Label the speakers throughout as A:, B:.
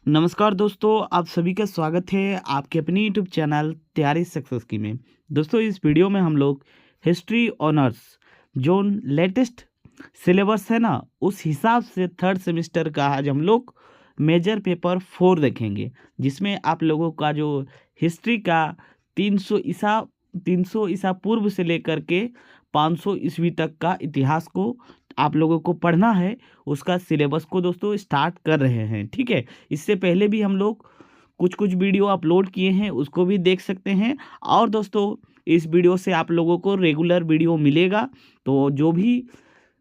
A: नमस्कार दोस्तों, आप सभी का स्वागत है आपके अपनी यूट्यूब चैनल तैयारी सक्सेस की में। दोस्तों, इस वीडियो में हम लोग हिस्ट्री ऑनर्स जो लेटेस्ट सिलेबस है ना, उस हिसाब से थर्ड सेमेस्टर का आज हम लोग मेजर पेपर 4 देखेंगे, जिसमें आप लोगों का जो हिस्ट्री का 300 ईसा पूर्व से लेकर के 500 ईस्वी तक का इतिहास को आप लोगों को पढ़ना है। उसका सिलेबस को दोस्तों स्टार्ट कर रहे हैं, ठीक है। इससे पहले भी हम लोग कुछ कुछ वीडियो अपलोड किए हैं, उसको भी देख सकते हैं। और दोस्तों, इस वीडियो से आप लोगों को रेगुलर वीडियो मिलेगा, तो जो भी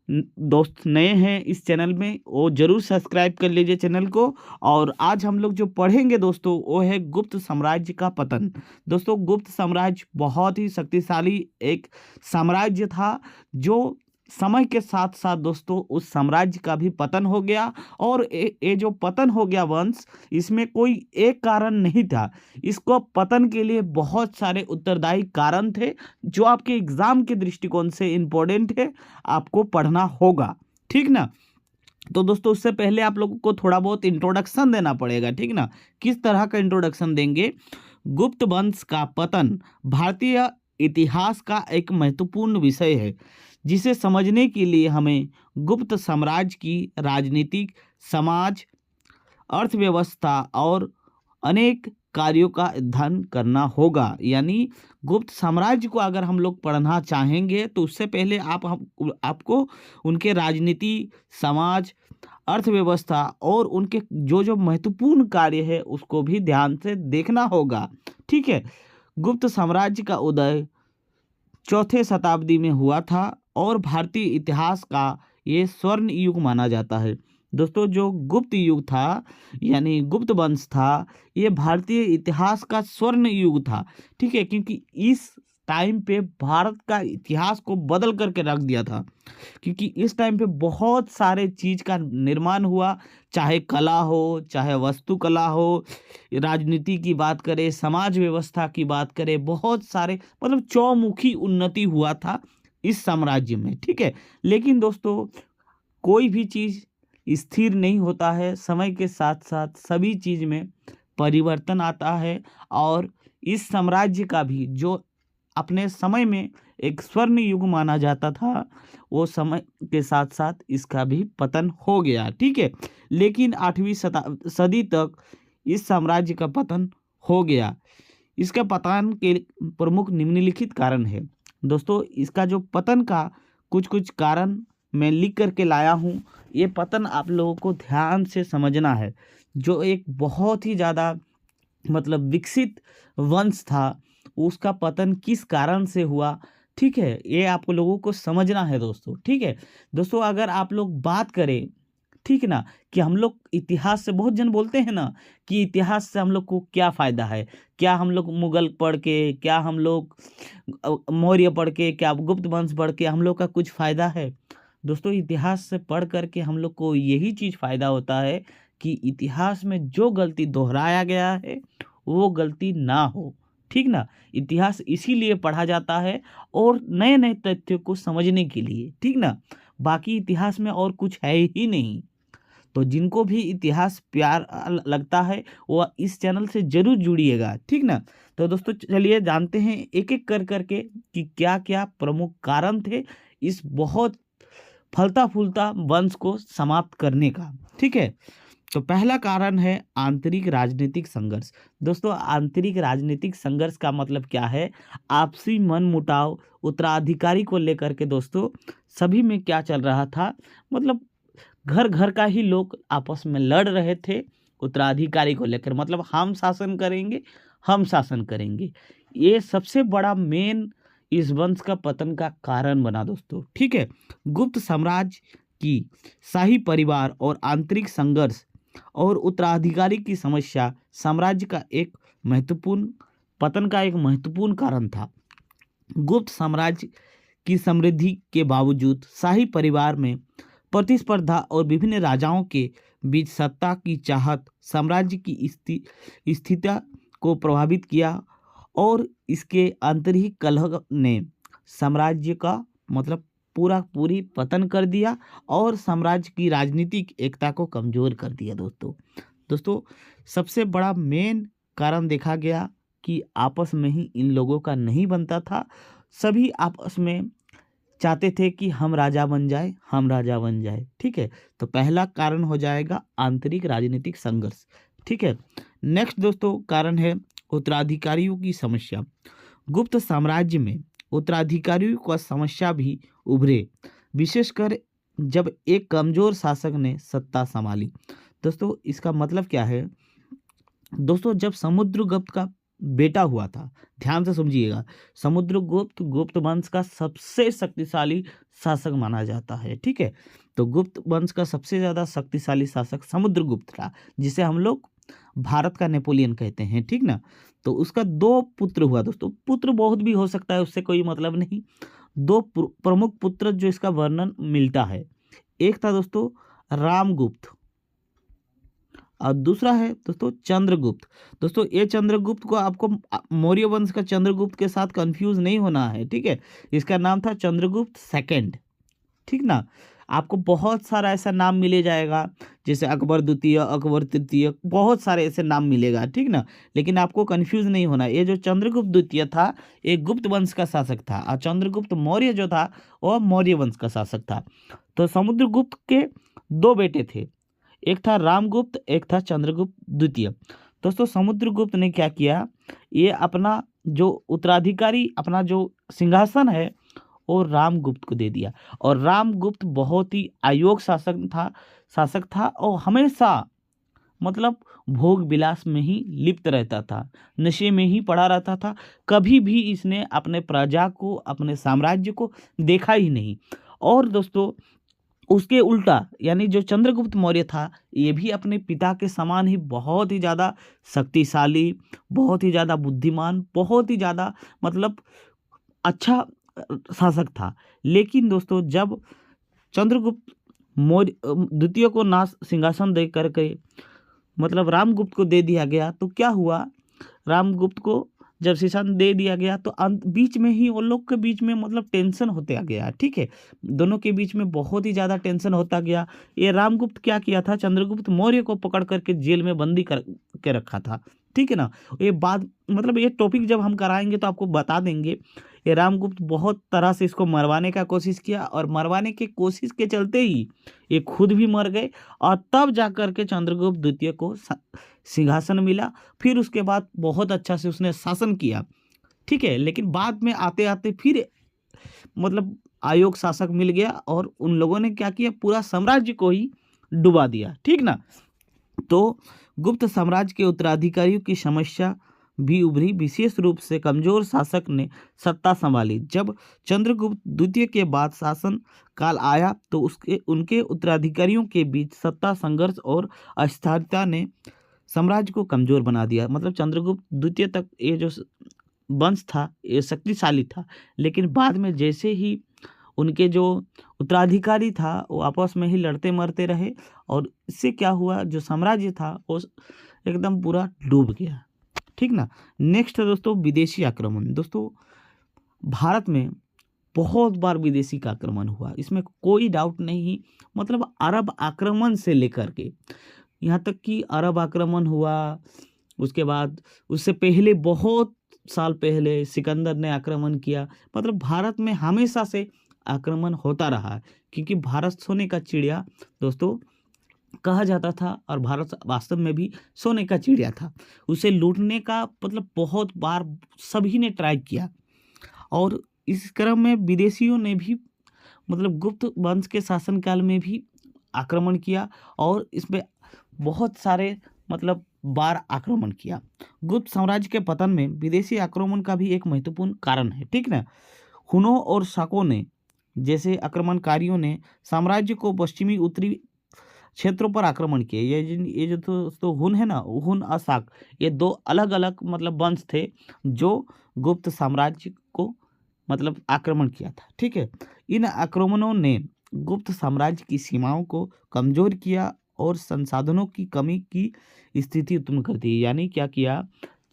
A: दोस्त नए हैं इस चैनल में वो ज़रूर सब्सक्राइब कर लीजिए चैनल को। और आज हम लोग जो पढ़ेंगे दोस्तों, वो है गुप्त साम्राज्य का पतन। दोस्तों, गुप्त साम्राज्य बहुत ही शक्तिशाली एक साम्राज्य था, जो समय के साथ साथ दोस्तों उस साम्राज्य का भी पतन हो गया। और ये जो पतन हो गया वंश, इसमें कोई एक कारण नहीं था। इसको पतन के लिए बहुत सारे उत्तरदायी कारण थे, जो आपके एग्जाम के दृष्टिकोण से इम्पोर्टेंट है, आपको पढ़ना होगा, ठीक ना। तो दोस्तों, उससे पहले आप लोगों को थोड़ा बहुत इंट्रोडक्शन देना पड़ेगा, ठीक ना। किस तरह का इंट्रोडक्शन देंगे? गुप्त वंश का पतन भारतीय इतिहास का एक महत्वपूर्ण विषय है, जिसे समझने के लिए हमें गुप्त साम्राज्य की राजनीतिक, समाज, अर्थव्यवस्था और अनेक कार्यों का अध्ययन करना होगा। यानी गुप्त साम्राज्य को अगर हम लोग पढ़ना चाहेंगे, तो उससे पहले आपको उनके राजनीति, समाज, अर्थव्यवस्था और उनके जो जो महत्वपूर्ण कार्य है उसको भी ध्यान से देखना होगा, ठीक है। गुप्त साम्राज्य का उदय चौथे शताब्दी में हुआ था और भारतीय इतिहास का ये स्वर्ण युग माना जाता है। दोस्तों, जो गुप्त युग था यानी गुप्त वंश था, ये भारतीय इतिहास का स्वर्ण युग था, ठीक है। क्योंकि इस टाइम पे भारत का इतिहास को बदल करके रख दिया था, क्योंकि इस टाइम पे बहुत सारे चीज़ का निर्माण हुआ, चाहे कला हो, चाहे वास्तुकला हो, राजनीति की बात करें, समाज व्यवस्था की बात करें, बहुत सारे मतलब चौमुखी उन्नति हुआ था इस साम्राज्य में, ठीक है। लेकिन दोस्तों, कोई भी चीज़ स्थिर नहीं होता है, समय के साथ साथ सभी चीज़ में परिवर्तन आता है। और इस साम्राज्य का भी जो अपने समय में एक स्वर्ण युग माना जाता था, वो समय के साथ साथ इसका भी पतन हो गया, ठीक है। लेकिन 8वीं सदी तक इस साम्राज्य का पतन हो गया। इसका पतन के प्रमुख निम्नलिखित कारण है। दोस्तों, इसका जो पतन का कुछ कुछ कारण मैं लिख करके लाया हूँ। ये पतन आप लोगों को ध्यान से समझना है। जो एक बहुत ही ज़्यादा मतलब विकसित वंश था, उसका पतन किस कारण से हुआ, ठीक है, ये आप लोगों को समझना है दोस्तों, ठीक है। दोस्तों, अगर आप लोग बात करें, ठीक है ना, कि हम लोग इतिहास से बहुत जन बोलते हैं ना कि इतिहास से हम लोग को क्या फ़ायदा है, क्या हम लोग मुगल पढ़ के, क्या हम लोग मौर्य पढ़ के, क्या गुप्त वंश पढ़ के हम लोग का कुछ फ़ायदा है? दोस्तों, इतिहास से पढ़ कर के हम लोग को यही चीज़ फ़ायदा होता है कि इतिहास में जो गलती दोहराया गया है वो गलती ना हो, ठीक ना। इतिहास इसीलिए पढ़ा जाता है और नए नए तथ्यों को समझने के लिए, ठीक ना। बाकी इतिहास में और कुछ है ही नहीं। तो जिनको भी इतिहास प्यार लगता है, वो इस चैनल से ज़रूर जुड़िएगा, ठीक ना। तो दोस्तों, चलिए जानते हैं एक एक कर करके कि क्या क्या प्रमुख कारण थे इस बहुत फलता फूलता वंश को समाप्त करने का, ठीक है। तो पहला कारण है आंतरिक राजनीतिक संघर्ष। दोस्तों, आंतरिक राजनीतिक संघर्ष का मतलब क्या है? आपसी मनमुटाव उत्तराधिकारी को लेकर के दोस्तों सभी में क्या चल रहा था, मतलब घर घर का ही लोग आपस में लड़ रहे थे उत्तराधिकारी को लेकर, मतलब हम शासन करेंगे, हम शासन करेंगे। ये सबसे बड़ा मेन इस वंश का पतन का कारण बना दोस्तों, ठीक है। गुप्त साम्राज्य की शाही परिवार और आंतरिक संघर्ष और उत्तराधिकारी की समस्या साम्राज्य का एक महत्वपूर्ण पतन का एक महत्वपूर्ण कारण था। गुप्त साम्राज्य की समृद्धि के बावजूद शाही परिवार में प्रतिस्पर्धा और विभिन्न राजाओं के बीच सत्ता की चाहत साम्राज्य की स्थिति को प्रभावित किया। और इसके आंतरिक कलह ने साम्राज्य का मतलब पूरी पतन कर दिया और साम्राज्य की राजनीतिक एकता को कमजोर कर दिया दोस्तों। दोस्तों सबसे बड़ा मेन कारण देखा गया कि आपस में ही इन लोगों का नहीं बनता था। सभी आपस में चाहते थे कि हम राजा बन जाए, हम राजा बन जाए। ठीक है, तो पहला कारण हो जाएगा आंतरिक राजनीतिक संघर्ष। ठीक है, नेक्स्ट दोस्तों कारण है उत्तराधिकारियों की समस्या। गुप्त साम्राज्य में उत्तराधिकारियों का समस्या भी उभरे, विशेषकर जब एक कमजोर शासक ने सत्ता संभाली। दोस्तों इसका मतलब क्या है? दोस्तों जब समुद्रगुप्त का बेटा हुआ था, ध्यान से समझिएगा, समुद्रगुप्त गुप्त वंश का सबसे शक्तिशाली शासक माना जाता है। ठीक है, तो गुप्त वंश का सबसे ज्यादा शक्तिशाली शासक समुद्रगुप्त था, जिसे हम लोग भारत का नेपोलियन कहते हैं। ठीक ना, तो उसका दो पुत्र हुआ। दोस्तों पुत्र बहुत भी हो सकता है, उससे कोई मतलब नहीं। दो प्रमुख पुत्र जो इसका वर्णन मिलता है, एक था दोस्तों रामगुप्त और दूसरा है दोस्तों चंद्रगुप्त। दोस्तों ये चंद्रगुप्त को आपको मौर्य वंश का चंद्रगुप्त के साथ कंफ्यूज नहीं होना है। ठीक है, इसका नाम था चंद्रगुप्त सेकंड। ठीक ना, आपको बहुत सारा ऐसा नाम मिले जाएगा, जैसे अकबर द्वितीय, अकबर तृतीय, बहुत सारे ऐसे नाम मिलेगा। ठीक ना, लेकिन आपको कंफ्यूज नहीं होना। ये जो चंद्रगुप्त द्वितीय था एक गुप्त वंश का शासक था, और चंद्रगुप्त मौर्य जो था वह मौर्य वंश का शासक था। तो समुद्रगुप्त के दो बेटे थे, एक था रामगुप्त, एक था चंद्रगुप्त द्वितीय। दोस्तों समुद्रगुप्त ने क्या किया, ये अपना जो उत्तराधिकारी, अपना जो सिंहासन है वो रामगुप्त को दे दिया। और रामगुप्त बहुत ही अयोग्य शासक था और हमेशा मतलब भोग विलास में ही लिप्त रहता था, नशे में ही पड़ा रहता था। कभी भी इसने अपने प्रजा को, अपने साम्राज्य को देखा ही नहीं। और दोस्तों उसके उल्टा यानी जो चंद्रगुप्त मौर्य था, ये भी अपने पिता के समान ही बहुत ही ज़्यादा शक्तिशाली, बहुत ही ज़्यादा बुद्धिमान, बहुत ही ज़्यादा मतलब अच्छा शासक था। लेकिन दोस्तों जब चंद्रगुप्त मौर्य द्वितीय को नाश सिंहासन दे करके मतलब रामगुप्त को दे दिया गया, तो क्या हुआ, रामगुप्त को जब सिंहासन दे दिया गया तो बीच में ही उन लोग के बीच में मतलब टेंशन होता गया। ठीक है, दोनों के बीच में बहुत ही ज़्यादा टेंशन होता गया। ये रामगुप्त क्या किया था, चंद्रगुप्त मौर्य को पकड़ करके जेल में बंदी कर के रखा था। ठीक है ना, ये बात मतलब ये टॉपिक जब हम कराएंगे तो आपको बता देंगे। ये रामगुप्त बहुत तरह से इसको मरवाने का कोशिश किया, और मरवाने की कोशिश के चलते ही ये खुद भी मर गए, और तब जाकर के चंद्रगुप्त द्वितीय को सिंहासन मिला। फिर उसके बाद बहुत अच्छा से उसने शासन किया। ठीक है, लेकिन बाद में आते आते फिर मतलब अयोग्य शासक मिल गया, और उन लोगों ने क्या किया, पूरा साम्राज्य को ही डुबा दिया। ठीक ना, तो गुप्त साम्राज्य के उत्तराधिकारियों की समस्या भी उभरी, विशेष रूप से कमजोर शासक ने सत्ता संभाली। जब चंद्रगुप्त द्वितीय के बाद शासन काल आया तो उनके उत्तराधिकारियों के बीच सत्ता संघर्ष और अस्थिरता ने साम्राज्य को कमजोर बना दिया। मतलब चंद्रगुप्त द्वितीय तक ये जो वंश था ये शक्तिशाली था, लेकिन बाद में जैसे ही उनके जो उत्तराधिकारी था वो आपस में ही लड़ते मरते रहे, और इससे क्या हुआ, जो साम्राज्य था वो एकदम पूरा डूब गया। ठीक ना, नेक्स्ट है दोस्तों विदेशी आक्रमण। दोस्तों भारत में बहुत बार विदेशी का आक्रमण हुआ, इसमें कोई डाउट नहीं। मतलब अरब आक्रमण से लेकर के यहाँ तक कि अरब आक्रमण हुआ, उसके बाद उससे पहले बहुत साल पहले सिकंदर ने आक्रमण किया। मतलब भारत में हमेशा से आक्रमण होता रहा है, क्योंकि भारत सोने का चिड़िया दोस्तों कहा जाता था, और भारत वास्तव में भी सोने का चिड़िया था। उसे लूटने का मतलब बहुत बार सभी ने ट्राई किया, और इस क्रम में विदेशियों ने भी मतलब गुप्त वंश के शासनकाल में भी आक्रमण किया, और इसमें बहुत सारे मतलब बार आक्रमण किया। गुप्त साम्राज्य के पतन में विदेशी आक्रमण का भी एक महत्वपूर्ण कारण है। ठीक ना, हुनों और शाकों ने जैसे आक्रमणकारियों ने साम्राज्य को पश्चिमी उत्तरी क्षेत्रों पर आक्रमण किए। ये जो तो हुन है ना, हुन और शाक, ये दो अलग अलग मतलब वंश थे जो गुप्त साम्राज्य को मतलब आक्रमण किया था। ठीक है, इन आक्रमणों ने गुप्त साम्राज्य की सीमाओं को कमजोर किया और संसाधनों की कमी की स्थिति उत्पन्न कर दी। यानी क्या किया,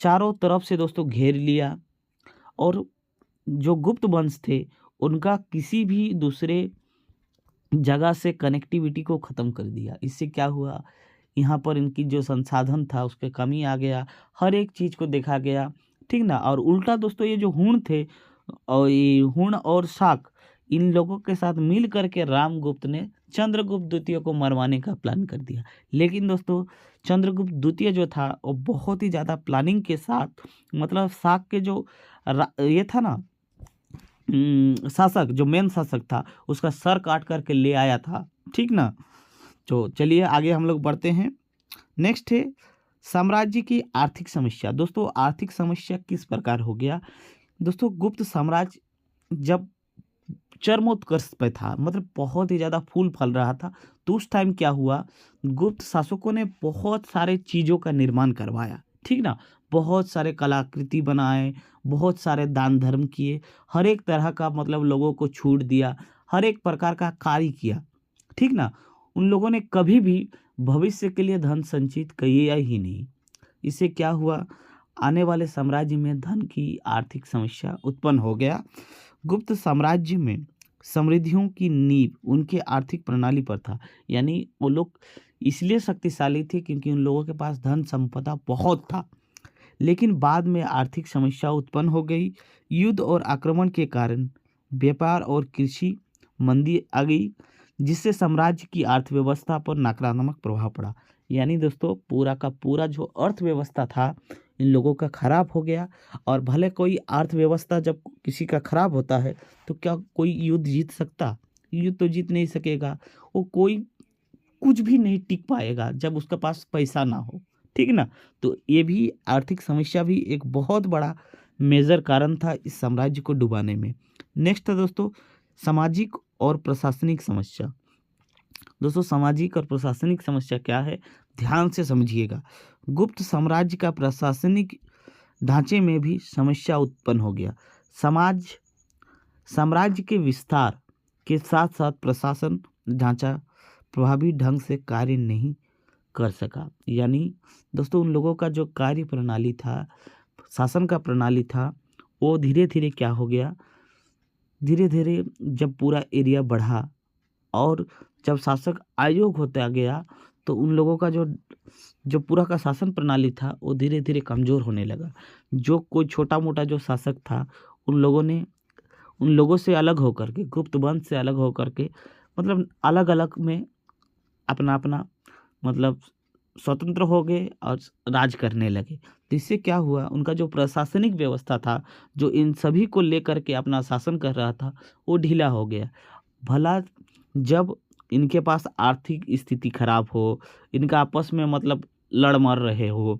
A: चारों तरफ से दोस्तों घेर लिया, और जो गुप्त वंश थे उनका किसी भी दूसरे जगह से कनेक्टिविटी को ख़त्म कर दिया। इससे क्या हुआ, यहाँ पर इनकी जो संसाधन था उसके कमी आ गया, हर एक चीज़ को देखा गया, ठीक ना। और उल्टा दोस्तों ये जो हूण थे और ये हूण और शाक, इन लोगों के साथ मिल करके रामगुप्त ने चंद्रगुप्त द्वितीय को मरवाने का प्लान कर दिया। लेकिन दोस्तों चंद्रगुप्त द्वितीय जो था वो बहुत ही ज़्यादा प्लानिंग के साथ, मतलब शाक के जो ये था ना शासक, जो मेन शासक था उसका सर काट करके ले आया था, ठीक ना। तो चलिए आगे हम लोग बढ़ते हैं। नेक्स्ट है साम्राज्य की आर्थिक समस्या। दोस्तों आर्थिक समस्या किस प्रकार हो गया दोस्तों, गुप्त साम्राज्य जब चरमोत्कर्ष पे था, मतलब बहुत ही ज़्यादा फूल फल रहा था, तो उस टाइम क्या हुआ, गुप्त शासकों ने बहुत सारे चीज़ों का निर्माण करवाया, ठीक ना। बहुत सारे कलाकृति बनाए, बहुत सारे दान धर्म किए, हर एक तरह का मतलब लोगों को छूट दिया, हर एक प्रकार का कार्य किया, ठीक ना। उन लोगों ने कभी भी भविष्य के लिए धन संचित किया ही नहीं। इससे क्या हुआ, आने वाले साम्राज्य में धन की आर्थिक समस्या उत्पन्न हो गया। गुप्त साम्राज्य में समृद्धियों की नींव उनके आर्थिक प्रणाली पर था, यानी वो लोग इसलिए शक्तिशाली थे क्योंकि उन लोगों के पास धन संपदा बहुत था। लेकिन बाद में आर्थिक समस्या उत्पन्न हो गई, युद्ध और आक्रमण के कारण व्यापार और कृषि मंदी आ गई, जिससे साम्राज्य की अर्थव्यवस्था पर नकारात्मक प्रभाव पड़ा। यानी दोस्तों पूरा का पूरा जो अर्थव्यवस्था था इन लोगों का खराब हो गया। और भले कोई अर्थव्यवस्था जब किसी का खराब होता है तो क्या कोई युद्ध जीत सकता, युद्ध तो जीत नहीं सकेगा, वो कोई कुछ भी नहीं टिक पाएगा जब उसके पास पैसा ना हो, ठीक ना। तो ये भी आर्थिक समस्या भी एक बहुत बड़ा मेजर कारण था इस साम्राज्य को डुबाने में। नेक्स्ट है दोस्तों सामाजिक और प्रशासनिक समस्या। दोस्तों सामाजिक और प्रशासनिक समस्या क्या है, ध्यान से समझिएगा। गुप्त साम्राज्य का प्रशासनिक ढांचे में भी समस्या उत्पन्न हो गया। साम्राज्य के विस्तार के साथ साथ प्रशासन ढांचा प्रभावी ढंग से कार्य नहीं कर सका। यानी दोस्तों उन लोगों का जो कार्य प्रणाली था, शासन का प्रणाली था, वो धीरे धीरे क्या हो गया, धीरे धीरे जब पूरा एरिया बढ़ा और जब शासक आयोग होता गया तो उन लोगों का जो जो पूरा का शासन प्रणाली था वो धीरे धीरे कमज़ोर होने लगा। जो कोई छोटा मोटा जो शासक था उन लोगों ने उन लोगों से अलग होकर के, गुप्त वंश से अलग होकर के, मतलब अलग अलग में अपना अपना मतलब स्वतंत्र हो गए और राज करने लगे। तो इससे क्या हुआ, उनका जो प्रशासनिक व्यवस्था था जो इन सभी को लेकर के अपना शासन कर रहा था वो ढीला हो गया। भला जब इनके पास आर्थिक स्थिति खराब हो, इनका आपस में मतलब लड़ मर रहे हो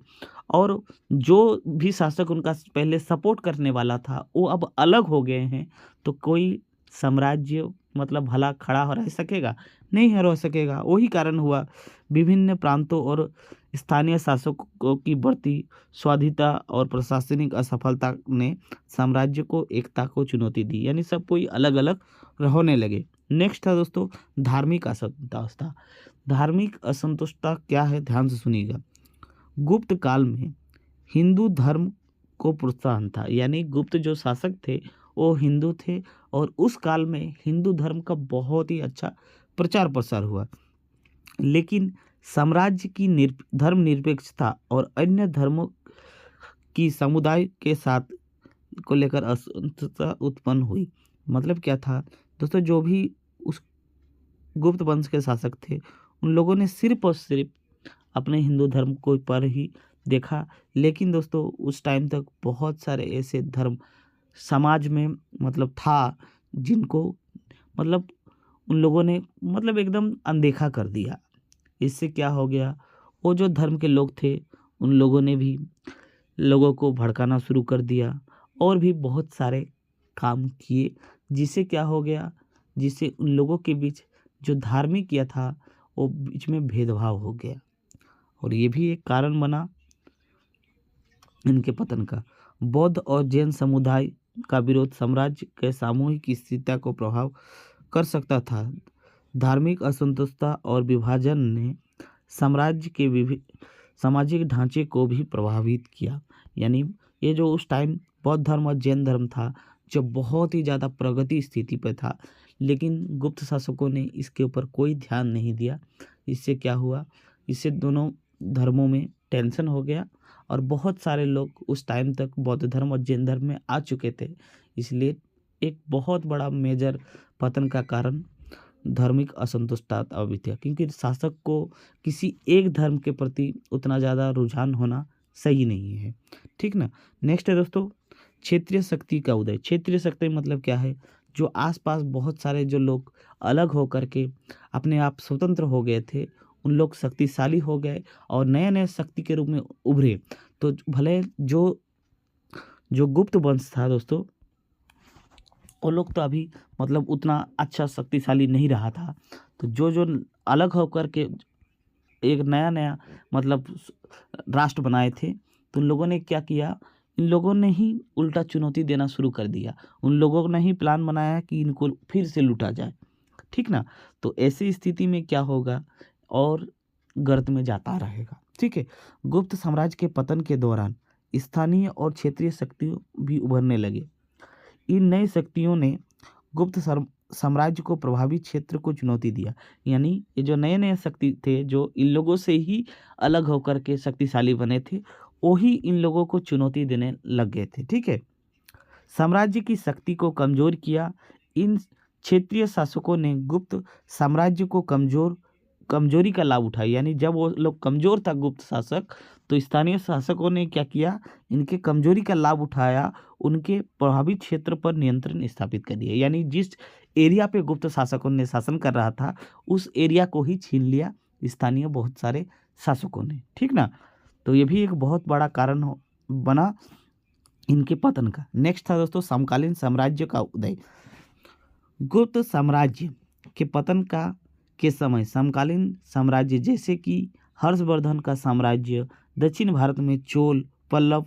A: और जो भी शासक उनका पहले सपोर्ट करने वाला था वो अब अलग हो गए हैं, तो कोई साम्राज्य मतलब भला खड़ा रह सकेगा, नहीं रह सकेगा। वही कारण हुआ विभिन्न प्रांतों और स्थानीय शासकों की बढ़ती स्वाधीनता और प्रशासनिक असफलता ने साम्राज्य को एकता को चुनौती दी, यानी सब कोई अलग अलग होने लगे। नेक्स्ट था दोस्तों धार्मिक असंतोषता। धार्मिक असंतोषता क्या है, ध्यान से सुनिएगा। गुप्त काल में हिंदू धर्म को प्रोत्साहन था, यानी गुप्त जो शासक थे वो हिंदू थे और उस काल में हिंदू धर्म का बहुत ही अच्छा प्रचार प्रसार हुआ। लेकिन साम्राज्य की धर्मनिरपेक्षता और अन्य धर्मों की समुदाय के साथ को लेकर असंतोषता उत्पन्न हुई। मतलब क्या था दोस्तों, जो भी उस गुप्त वंश के शासक थे उन लोगों ने सिर्फ और सिर्फ अपने हिंदू धर्म को पर ही देखा। लेकिन दोस्तों उस टाइम तक बहुत सारे ऐसे धर्म समाज में मतलब था जिनको मतलब उन लोगों ने मतलब एकदम अनदेखा कर दिया। इससे क्या हो गया, वो जो धर्म के लोग थे उन लोगों ने भी लोगों को भड़काना शुरू कर दिया और भी बहुत सारे काम किए, जिससे क्या हो गया, जिससे उन लोगों के बीच जो धार्मिक किया था वो बीच में भेदभाव हो गया और ये भी एक कारण बना इनके पतन का। बौद्ध और जैन समुदाय का विरोध साम्राज्य के सामूहिक स्थिरता को प्रभाव कर सकता था। धार्मिक असंतोषता और विभाजन ने साम्राज्य के सामाजिक ढांचे को भी प्रभावित किया। यानी ये जो उस टाइम बौद्ध धर्म और जैन धर्म था जो बहुत ही ज़्यादा प्रगति स्थिति पर था, लेकिन गुप्त शासकों ने इसके ऊपर कोई ध्यान नहीं दिया। इससे क्या हुआ, इससे दोनों धर्मों में टेंशन हो गया और बहुत सारे लोग उस टाइम तक बौद्ध धर्म और जैन धर्म में आ चुके थे। इसलिए एक बहुत बड़ा मेजर पतन का कारण धार्मिक असंतुष्टता अभी था, क्योंकि शासक को किसी एक धर्म के प्रति उतना ज़्यादा रुझान होना सही नहीं है। ठीक ना। नेक्स्ट है दोस्तों क्षेत्रीय शक्ति का उदय। क्षेत्रीय शक्ति मतलब क्या है? जो आसपास बहुत सारे जो लोग अलग होकर के अपने आप स्वतंत्र हो गए थे, उन लोग शक्तिशाली हो गए और नए नए शक्ति के रूप में उभरे। तो भले जो जो गुप्त वंश था दोस्तों, वो लोग तो अभी मतलब उतना अच्छा शक्तिशाली नहीं रहा था। तो जो जो अलग होकर के एक नया नया मतलब राष्ट्र बनाए थे, तो उन लोगों ने क्या किया, इन लोगों ने ही उल्टा चुनौती देना शुरू कर दिया। उन लोगों ने ही प्लान बनाया कि इनको फिर से लूटा जाए। ठीक ना। तो ऐसी स्थिति में क्या होगा, और गर्त में जाता रहेगा। ठीक है। गुप्त साम्राज्य के पतन के दौरान स्थानीय और क्षेत्रीय शक्तियाँ भी उभरने लगे। इन नई शक्तियों ने गुप्त साम्राज्य को प्रभावित क्षेत्र को चुनौती दिया। यानी ये जो नए नए शक्ति थे, जो इन लोगों से ही अलग होकर के शक्तिशाली बने थे, वही इन लोगों को चुनौती देने लग गए थे। ठीक है। साम्राज्य की शक्ति को कमजोर किया। इन क्षेत्रीय शासकों ने गुप्त साम्राज्य को कमजोरी का लाभ उठाया। यानी जब वो लोग कमजोर था गुप्त शासक, तो स्थानीय शासकों ने क्या किया, इनके कमजोरी का लाभ उठाया, उनके प्रभावित क्षेत्र पर नियंत्रण स्थापित कर दिया। यानी जिस एरिया पे गुप्त शासकों ने शासन कर रहा था, उस एरिया को ही छीन लिया स्थानीय बहुत सारे शासकों ने। ठीक ना। तो ये भी एक बहुत बड़ा कारण बना इनके पतन का। नेक्स्ट था दोस्तों समकालीन साम्राज्य का उदय। गुप्त साम्राज्य के पतन के समय समकालीन साम्राज्य जैसे कि हर्षवर्धन का साम्राज्य, दक्षिण भारत में चोल पल्लव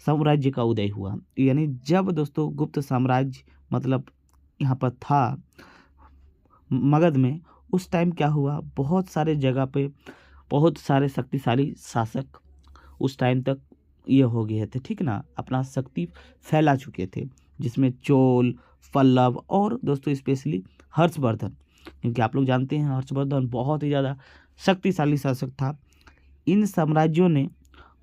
A: साम्राज्य का उदय हुआ। यानी जब दोस्तों गुप्त साम्राज्य मतलब यहाँ पर था मगध में, उस टाइम क्या हुआ, बहुत सारे जगह पे बहुत सारे शक्तिशाली शासक उस टाइम तक ये हो गए थे। ठीक ना। अपना शक्ति फैला चुके थे, जिसमें चोल पल्लव और दोस्तों स्पेशली हर्षवर्धन, क्योंकि आप लोग जानते हैं हर्षवर्धन बहुत ही ज़्यादा शक्तिशाली शासक था। इन साम्राज्यों ने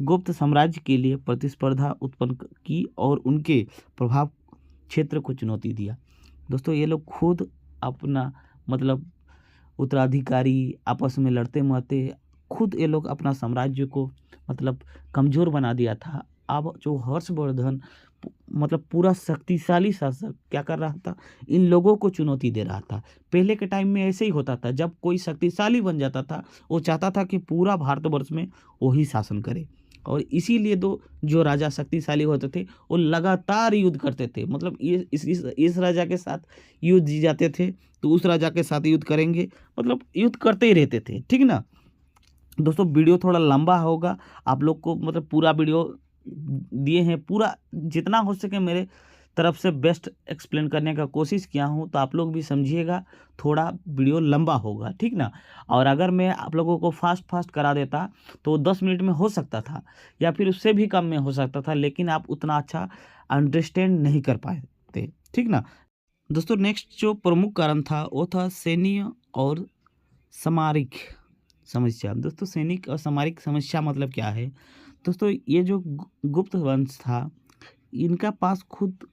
A: गुप्त साम्राज्य के लिए प्रतिस्पर्धा उत्पन्न की और उनके प्रभाव क्षेत्र को चुनौती दिया। दोस्तों ये लोग खुद अपना मतलब उत्तराधिकारी आपस में लड़ते मरते, खुद ये लोग अपना साम्राज्य को मतलब कमज़ोर बना दिया था। अब जो हर्षवर्धन मतलब पूरा शक्तिशाली शासक क्या कर रहा था, इन लोगों को चुनौती दे रहा था। पहले के टाइम में ऐसे ही होता था, जब कोई शक्तिशाली बन जाता था, वो चाहता था कि पूरा भारतवर्ष में वही शासन करे। और इसीलिए जो राजा शक्तिशाली होते थे, वो लगातार युद्ध करते थे। मतलब ये इस राजा के साथ युद्ध जी जाते थे, तो उस राजा के साथ युद्ध करेंगे, मतलब युद्ध करते ही रहते थे। ठीक ना। दोस्तों वीडियो थोड़ा लंबा होगा, आप लोग को मतलब पूरा वीडियो दिए हैं, पूरा जितना हो सके मेरे तरफ से बेस्ट एक्सप्लेन करने का कोशिश किया हूँ। तो आप लोग भी समझिएगा, थोड़ा वीडियो लंबा होगा। ठीक ना। और अगर मैं आप लोगों को फास्ट करा देता तो 10 मिनट में हो सकता था, या फिर उससे भी कम में हो सकता था, लेकिन आप उतना अच्छा अंडरस्टैंड नहीं कर पाते। ठीक ना। दोस्तों नेक्स्ट जो प्रमुख कारण था वो था सैन्य और सामरिक समस्या। दोस्तों सैनिक और सामरिक समस्या मतलब क्या है दोस्तों, ये जो गुप्त वंश था, इनका पास खुद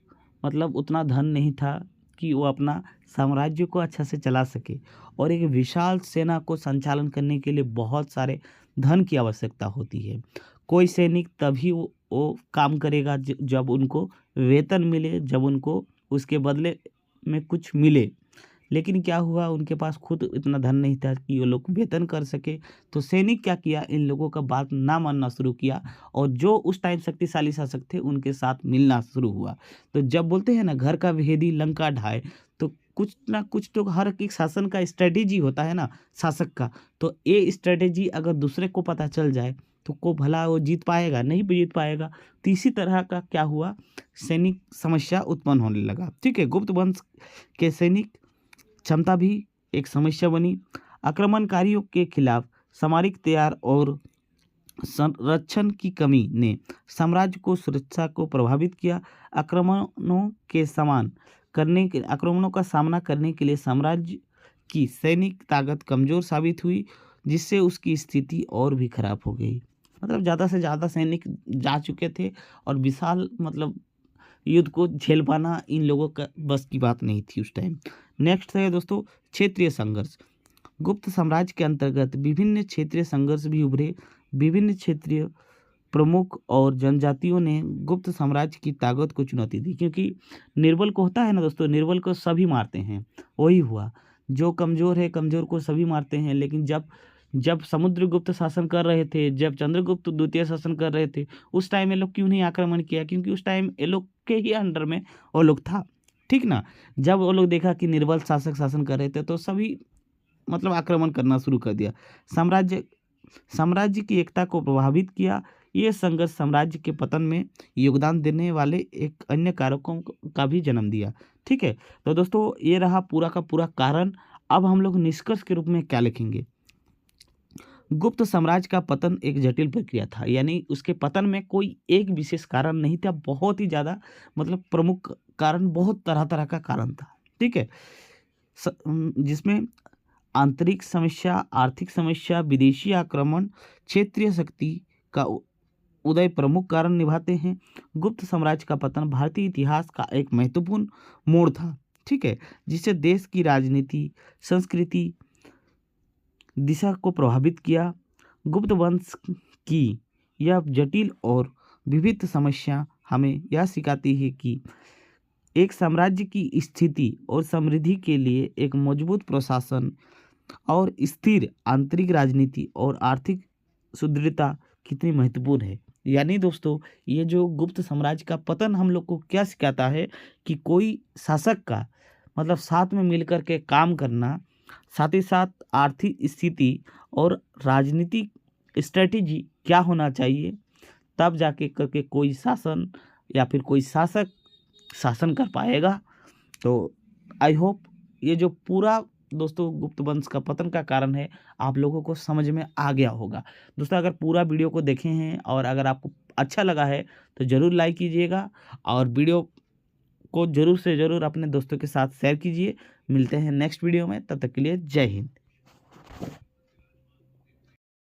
A: मतलब उतना धन नहीं था कि वो अपना साम्राज्य को अच्छा से चला सके, और एक विशाल सेना को संचालन करने के लिए बहुत सारे धन की आवश्यकता होती है। कोई सैनिक तभी वो काम करेगा जब उनको वेतन मिले, जब उनको उसके बदले में कुछ मिले। लेकिन क्या हुआ, उनके पास खुद इतना धन नहीं था कि वो लोग वेतन कर सके। तो सैनिक क्या किया, इन लोगों का बात ना मानना शुरू किया, और जो उस टाइम शक्तिशाली शासक थे उनके साथ मिलना शुरू हुआ। तो जब बोलते हैं ना घर का भेदी लंका ढाए, तो कुछ ना कुछ तो हर एक शासन का स्ट्रेटेजी होता है ना शासक का। तो ये स्ट्रेटेजी अगर दूसरे को पता चल जाए तो को भला वो जीत पाएगा, नहीं जीत पाएगा। तो इसी तरह का क्या हुआ, सैनिक समस्या उत्पन्न होने लगा। ठीक है। गुप्त वंश के सैनिक क्षमता भी एक समस्या बनी। आक्रमणकारियों के खिलाफ सामरिक तैयार और संरक्षण की कमी ने साम्राज्य को सुरक्षा को प्रभावित किया। आक्रमणों का सामना करने के लिए साम्राज्य की सैनिक ताकत कमजोर साबित हुई। जिससे उसकी स्थिति और भी खराब हो गई। मतलब ज़्यादा से ज़्यादा सैनिक जा चुके थे और विशाल मतलब युद्ध को झेल पाना इन लोगों का बस की बात नहीं थी उस टाइम। नेक्स्ट है दोस्तों क्षेत्रीय संघर्ष। गुप्त साम्राज्य के अंतर्गत विभिन्न क्षेत्रीय संघर्ष भी उभरे। विभिन्न क्षेत्रीय प्रमुख और जनजातियों ने गुप्त साम्राज्य की ताकत को चुनौती दी, क्योंकि निर्बल को होता है ना दोस्तों, निर्बल को सभी मारते हैं, वही हुआ। जो कमज़ोर है, कमज़ोर को सभी मारते हैं। लेकिन जब जब समुद्रगुप्त शासन कर रहे थे, जब चंद्रगुप्त द्वितीय शासन कर रहे थे, उस टाइम ये लोग क्यों नहीं आक्रमण किया? क्योंकि उस टाइम ये लोग के ही अंडर में वो लोग था, ठीक ना। जब वो लोग देखा कि निर्बल शासक शासन कर रहे थे तो सभी मतलब आक्रमण करना शुरू कर दिया। साम्राज्य साम्राज्य की एकता को प्रभावित किया। ये संघर्ष साम्राज्य के पतन में योगदान देने वाले एक अन्य कारकों का भी जन्म दिया। ठीक है, तो दोस्तों ये रहा पूरा का पूरा कारण। अब हम लोग निष्कर्ष के रूप में क्या लिखेंगे? गुप्त साम्राज्य का पतन एक जटिल प्रक्रिया था, यानी उसके पतन में कोई एक विशेष कारण नहीं था, बहुत ही ज़्यादा मतलब प्रमुख कारण, बहुत तरह तरह का कारण था। ठीक है, जिसमें आंतरिक समस्या, आर्थिक समस्या, विदेशी आक्रमण, क्षेत्रीय शक्ति का उदय प्रमुख कारण निभाते हैं। गुप्त साम्राज्य का पतन भारतीय इतिहास का एक महत्वपूर्ण मोड़ था, ठीक है, जिससे देश की राजनीति, संस्कृति, दिशा को प्रभावित किया। गुप्त वंश की यह जटिल और विविध समस्या हमें यह सिखाती है कि एक साम्राज्य की स्थिति और समृद्धि के लिए एक मजबूत प्रशासन और स्थिर आंतरिक राजनीति और आर्थिक सुदृढ़ता कितनी महत्वपूर्ण है। यानी दोस्तों ये जो गुप्त साम्राज्य का पतन हम लोग को क्या सिखाता है कि कोई शासक का मतलब साथ में मिलकर के काम करना, साथ ही साथ आर्थिक स्थिति और राजनीतिक स्ट्रेटेजी क्या होना चाहिए, तब जाके करके कोई शासन या फिर कोई शासक शासन कर पाएगा। तो आई होप ये जो पूरा दोस्तों गुप्त वंश का पतन का कारण है आप लोगों को समझ में आ गया होगा। दोस्तों अगर पूरा वीडियो को देखे हैं और अगर आपको अच्छा लगा है तो ज़रूर लाइक कीजिएगा और वीडियो को ज़रूर से ज़रूर अपने दोस्तों के साथ शेयर कीजिए। मिलते हैं नेक्स्ट वीडियो में, तब तक के लिए जय हिंद।